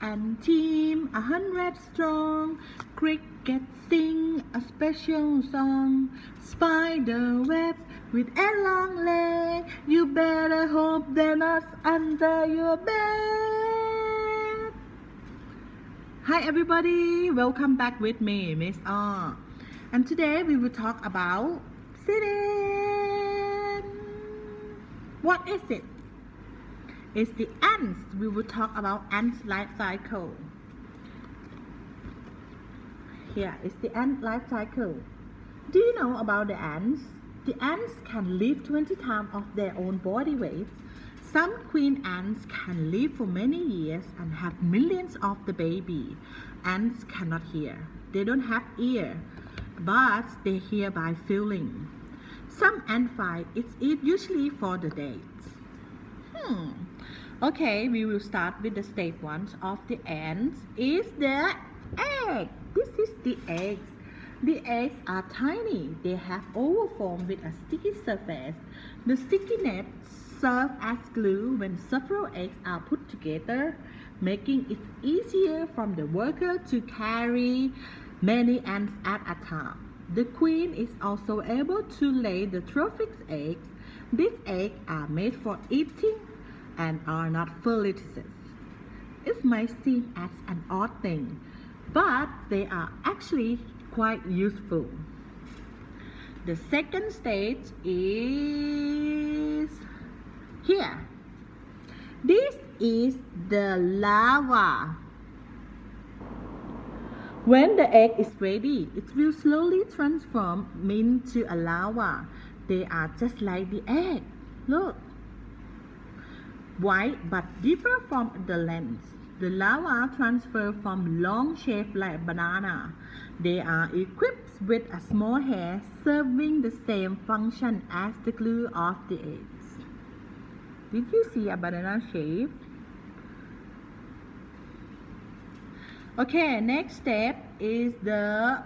and team 100 strong. Cricket sing a special song. Spider web with a long leg. You better hope they're not under your bed. Hi everybody, welcome back with me, Miss R. And today we will talk about sitting. What is it? It's the ants. We will talk about ants life cycle. Here is the ant life cycle. Do you know about the ants? The ants can live 20 times of their own body weight. Some queen ants can live for many years and have millions of the baby. Ants cannot hear. They don't have ear, but they hear by feeling. Some ant fight. It's usually for the dates. Okay, we will start with the stage 1 of the ants. Is the egg. This is the eggs. The eggs are tiny. They have oval form with a sticky surface. The stickiness serves as glue when several eggs are put together, making it easier for the worker to carry many ants at a time. The queen is also able to lay the trophic eggs. These eggs are made for eating and are not fertilized. It might seem as an odd thing, but they are actually quite useful. The second stage is here. This is the larva. When the egg is ready, it will slowly transform into a larva. They are just like the egg. Look. White but differ from the length. The larva transfer from long shape like banana. They are equipped with a small hair serving the same function as the glue of the eggs. Did you see a banana shape? Okay, next step is the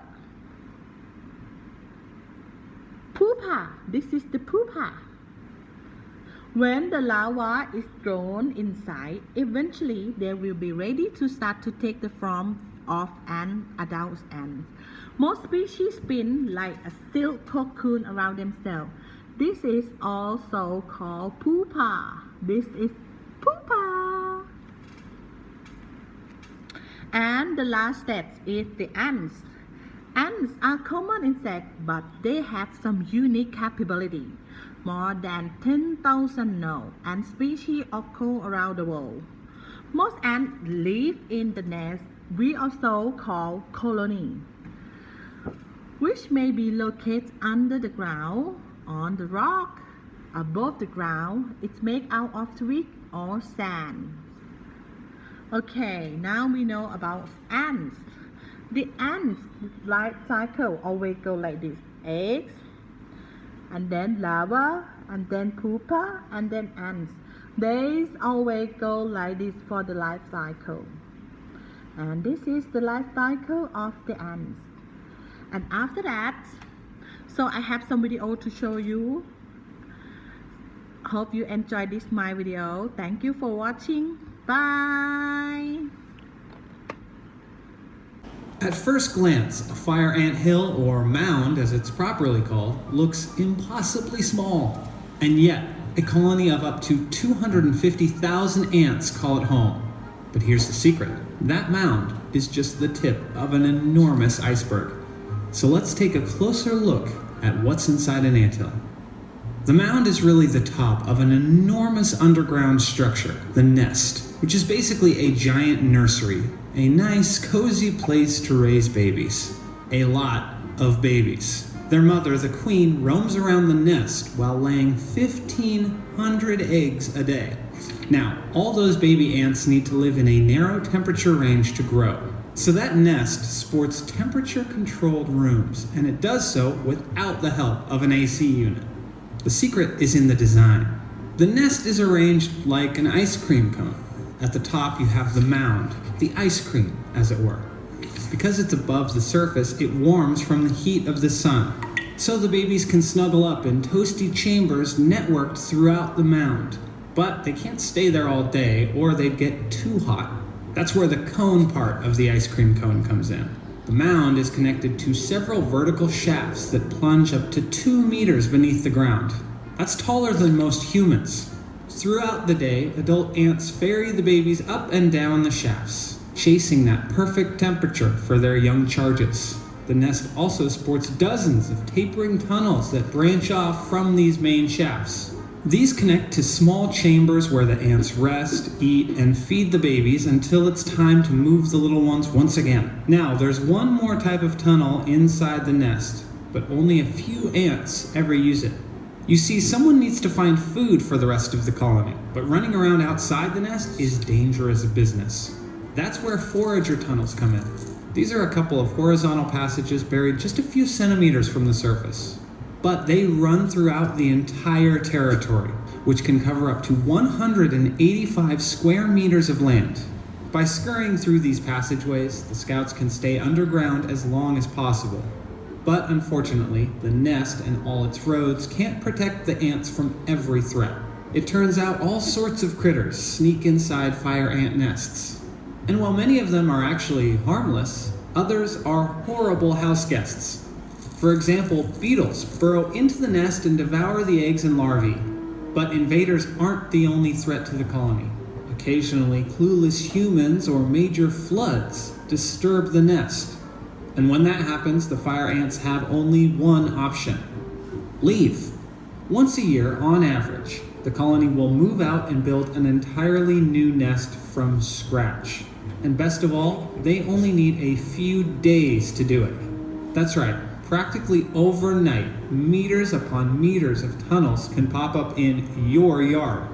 pupa. This is the pupa. When the larva is thrown inside, eventually they will be ready to start to take the form of an adult ant. Most species spin like a silk cocoon around themselves. This is also called pupa. This is pupa. And the last step is the ants. Ants are common insects, but they have some unique capability. More than 10,000 known ant species occur around the world. Most ants live in the nest we also call colony, which may be located under the ground, on the rock, above the ground. It's made out of twig or sand. Okay, now we know about ants. The ants life cycle always go like this: eggs, and then larva, and then pupa, and then ants. They always go like this for the life cycle. And this is the life cycle of the ants. And after that, so I have some video to show you. Hope you enjoyed this my video. Thank you for watching. Bye. At first glance, a fire ant hill, or mound as it's properly called, looks impossibly small. And yet, a colony of up to 250,000 ants call it home. But here's the secret. That mound is just the tip of an enormous iceberg. So let's take a closer look at what's inside an anthill. The mound is really the top of an enormous underground structure, the nest, which is basically a giant nursery. A nice, cozy place to raise babies. A lot of babies. Their mother, the queen, roams around the nest while laying 1,500 eggs a day. Now, all those baby ants need to live in a narrow temperature range to grow. So that nest sports temperature-controlled rooms, and it does so without the help of an AC unit. The secret is in the design. The nest is arranged like an ice cream cone. At the top you have the mound, the ice cream, as it were. Because it's above the surface, it warms from the heat of the sun. So the babies can snuggle up in toasty chambers networked throughout the mound. But they can't stay there all day or they'd get too hot. That's where the cone part of the ice cream cone comes in. The mound is connected to several vertical shafts that plunge up to 2 meters beneath the ground. That's taller than most humans. Throughout the day, adult ants ferry the babies up and down the shafts, chasing that perfect temperature for their young charges. The nest also sports dozens of tapering tunnels that branch off from these main shafts. These connect to small chambers where the ants rest, eat, and feed the babies until it's time to move the little ones once again. Now, there's one more type of tunnel inside the nest, but only a few ants ever use it. You see, someone needs to find food for the rest of the colony, but running around outside the nest is dangerous business. That's where forager tunnels come in. These are a couple of horizontal passages buried just a few centimeters from the surface. But they run throughout the entire territory, which can cover up to 185 square meters of land. By scurrying through these passageways, the scouts can stay underground as long as possible. But unfortunately, the nest and all its roads can't protect the ants from every threat. It turns out all sorts of critters sneak inside fire ant nests. And while many of them are actually harmless, others are horrible house guests. For example, beetles burrow into the nest and devour the eggs and larvae. But invaders aren't the only threat to the colony. Occasionally, clueless humans or major floods disturb the nest. And when that happens, the fire ants have only one option: leave. Once a year, on average, the colony will move out and build an entirely new nest from scratch. And best of all, they only need a few days to do it. That's right. Practically overnight, meters upon meters of tunnels can pop up in your yard.